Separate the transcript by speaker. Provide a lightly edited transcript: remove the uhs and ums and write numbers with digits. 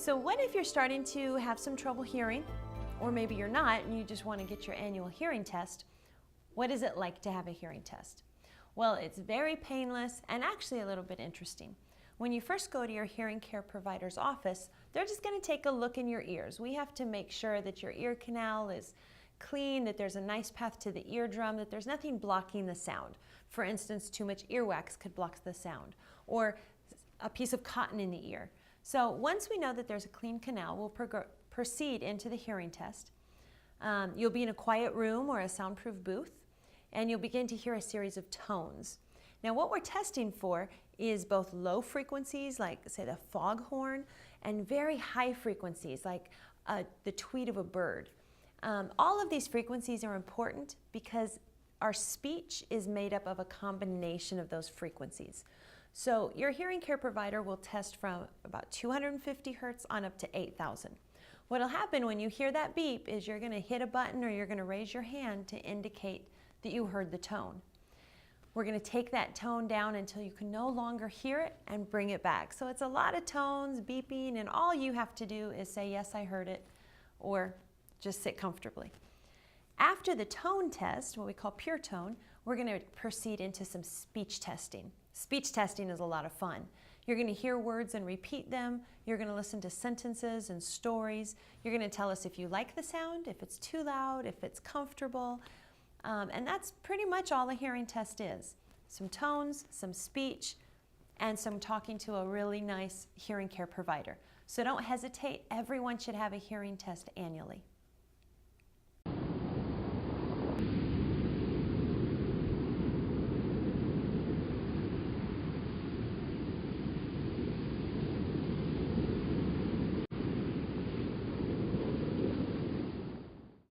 Speaker 1: So what if you're starting to have some trouble hearing, or maybe you're not and you just want to get your annual hearing test? What is it like to have a hearing test? Well, it's very painless and actually a little bit interesting. When you first go to your hearing care provider's office, they're just going to take a look in your ears. We have to make sure that your ear canal is clean, that there's a nice path to the eardrum, that there's nothing blocking the sound. For instance, too much earwax could block the sound, or a piece of cotton in the ear. So once we know that there's a clean canal, we'll proceed into the hearing test. You'll be in a quiet room or a soundproof booth, and you'll begin to hear a series of tones. Now what we're testing for is both low frequencies, like say the foghorn, and very high frequencies, like the tweet of a bird. All of these frequencies are important because our speech is made up of a combination of those frequencies. So your hearing care provider will test from about 250 hertz on up to 8,000. What'll happen when you hear that beep is you're going to hit a button or you're going to raise your hand to indicate that you heard the tone. We're going to take that tone down until you can no longer hear it and bring it back. So it's a lot of tones, beeping, and all you have to do is say, yes, I heard it, or just sit comfortably. After the tone test, what we call pure tone, we're going to proceed into some speech testing. Speech testing is a lot of fun. You're going to hear words and repeat them. You're going to listen to sentences and stories. You're going to tell us if you like the sound, if it's too loud, if it's comfortable. And that's pretty much all a hearing test is. Some tones, some speech, and some talking to a really nice hearing care provider. So don't hesitate. Everyone should have a hearing test annually.